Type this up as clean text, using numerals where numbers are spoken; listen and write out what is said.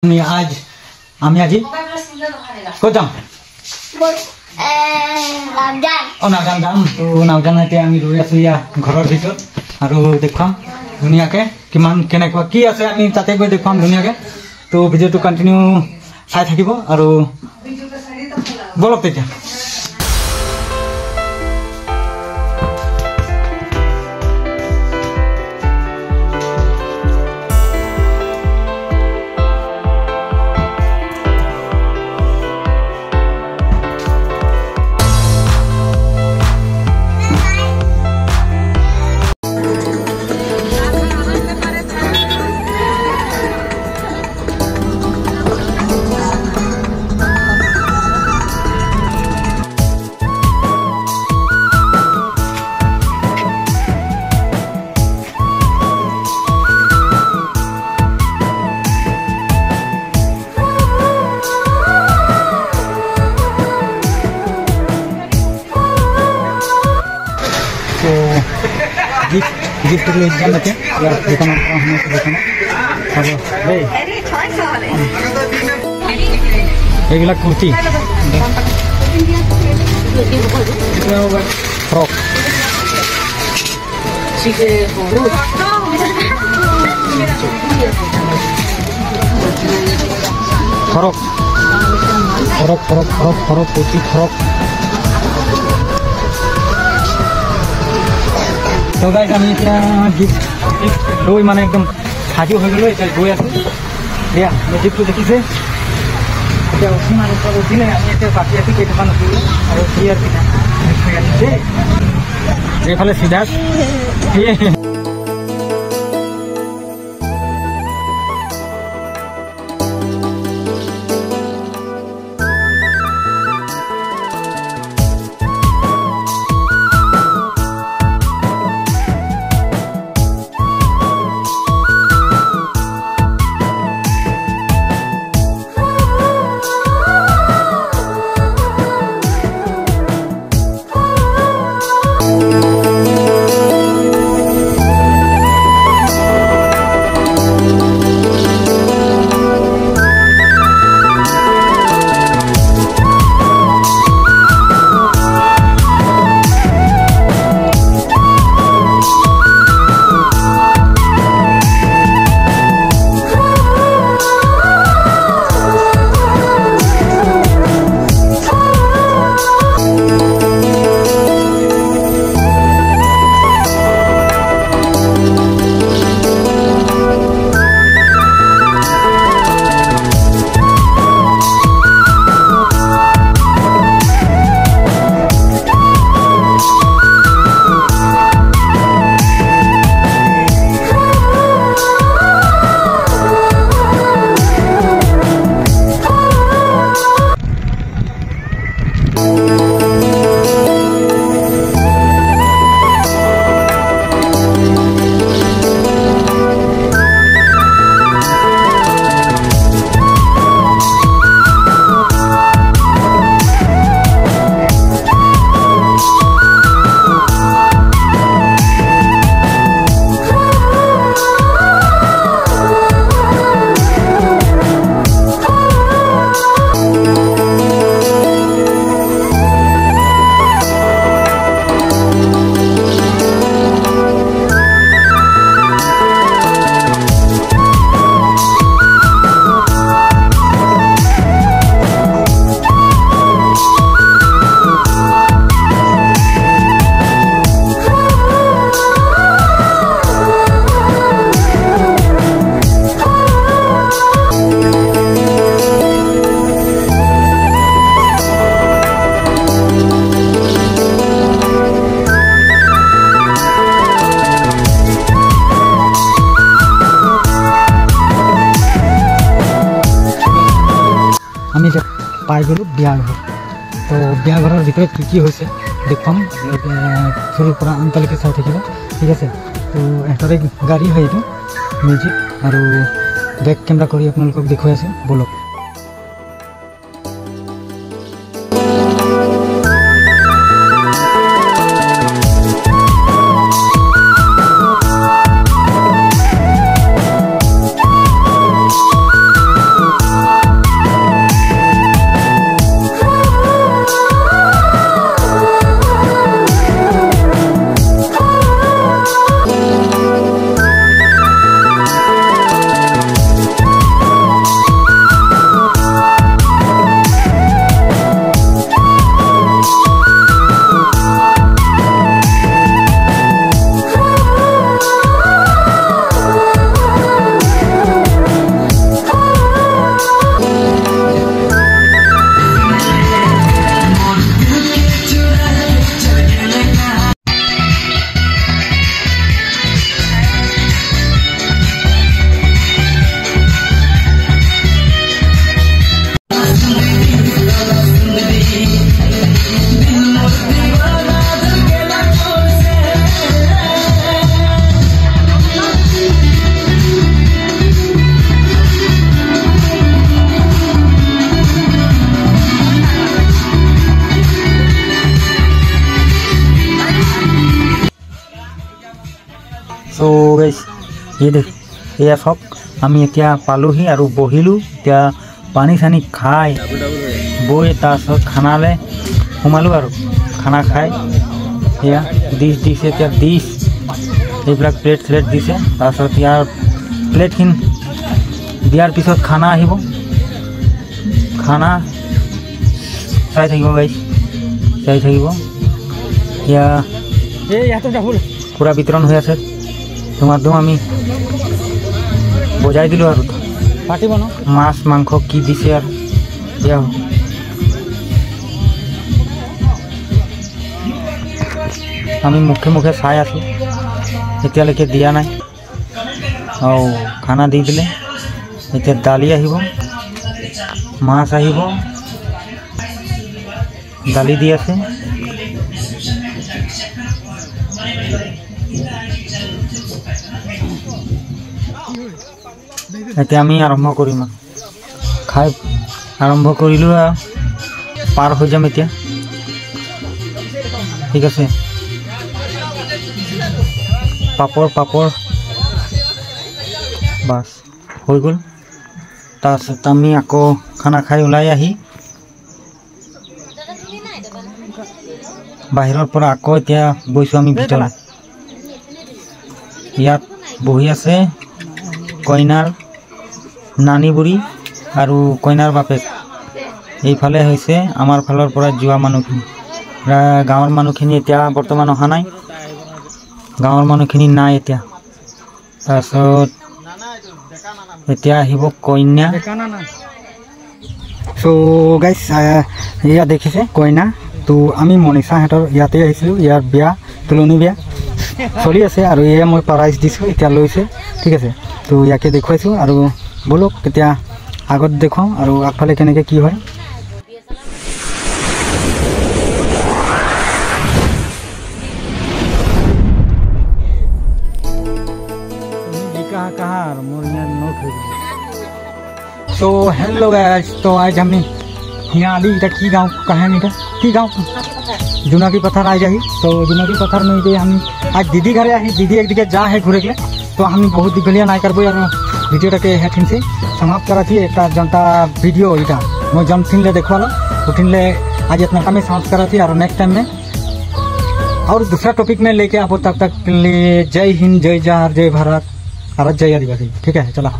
আমি আজি ক'ত যাম নাওজান যাম তো নাওজান এতিয়া আমি ৰৈ আছো ইয়াৰ ঘৰৰ ভিতৰত আৰু দেখুৱাম ধুনীয়াকৈ কিমান কেনেকুৱা কি আছে আমি তাতে গৈ দেখুৱাম ধুনীয়াকৈ তো ভিডিঅ'টো কণ্টিনিউ চাই থাকিব আৰু বলক তেতিয়া gift dulu jangan baca ya bukan bukan apa hey এইবিলাক kurti frock frock frock frock frock frock kurti frock তো গাইজ আমি এতিয়া গিফ্ট লৈ মানে একদম সাজু হৈ গ'লো এতিয়া গৈ আছোঁ এয়া গিফ্টটো দেখিছে এতিয়া উঠিম আৰু উঠিলে আমি এতিয়া বাকী আছোঁ কেইটামান উঠিলোঁ আৰু কি আৰু পিঠা এইফালে চিধা আমি যে পাই গ'লোঁ বিয়া ঘৰ তো বিয়া ঘৰৰ ভিতৰত কি হৈছে দেখুৱাম সৰুৰ পৰা আনকালৈকে চাই থাকিব ঠিক আছে তো এটাৰে গাড়ী হয় এইটো মিউজিক আৰু বেক কেমেৰা কৰি আপোনালোকক দেখুৱাই আছোঁ বলক ये देख ये सब आम इतना पालुही और बहिलू इतना पानी सानी खाई बई तर खाना सोमालो और खाना खाई या डिश दिसे इतना डिश এইবিলাক प्लेट स्लेट दिसे तारपिছত यार प्लेटखिन दियार पिছত खाना आहिब खाना चाই থাকিব गाइस চাই থাকিব या पूरा वितरण हो আছে তোমাদের আমি বজাই দিলো আর পাটিব না মাছ মাংস কি দিছে আর ইয়া আমি মুখে মুখে চাই আছো এতিয়ালৈকে দিয়া নাই আৰু খানা দি দিলে এতিয়া দালি আহিব মাছ আহিব দালি দি আছে এতিয়া আমি আৰম্ভ কৰিম খাই আৰম্ভ কৰিলো পাৰ হৈ যাম এতিয়া ঠিক আছে পাপড় পাপড় বাস হৈ গ'ল তাৰপিছত আমি আকৌ খানা খাই ওলাই আহি বাহিৰৰ পৰা আকৌ এতিয়া বৈছো আমি ভিতৰত ইয়াত বহি আছে কইনাৰ নানি বুঢ়ী আৰু কইনাৰ বাপেক এইফালে হৈছে আমাৰ ফালৰ পৰা যোৱা মানুহখিনি গাঁৱৰ মানুহখিনি এতিয়া বৰ্তমান অহা নাই গাঁৱৰ মানুহখিনি নাই এতিয়া তাৰপিছত এতিয়া আহিব কইনা সো গাইস ইয়া দেখিছে কইনা তো আমি মনিষাহঁতৰ ইয়াতে আহিছিলোঁ ইয়াৰ বিয়া তুলনি বিয়া চলি আছে আৰু এয়া মই প্ৰাইজ দিছোঁ এতিয়া লৈছে ঠিক আছে তো ইয়াকে দেখুৱাইছোঁ আৰু বলক এতিয়া আগত দেখুৱাওঁ আৰু আগফালে কেনেকৈ কি হয় तो हेलो गाइस तो आज हमने यहाँ आली इधर की गाँव कहाँ इधर की गाँव जुनाकी पत्थर आ जाही तो जुनाकी पत्थर में इधर हम आज दीदी घरे आई दीदी एक दिखे जा है घूरे के तो हम बहुत दीघलिया ना करबो यार भिडियो के हेथिन से समाप्त करा थी एक जनता वीडियो इटा मैं जमथिन ले देखवा उठिन ले आज इतना टाइम में समाप्त करा थी और नेक्स्ट टाइम में और दूसरा टॉपिक में लेके आपको तब तक के लिए जय हिंद जय जवाहर जय भारत और जय आदिवासी ठीक है चला।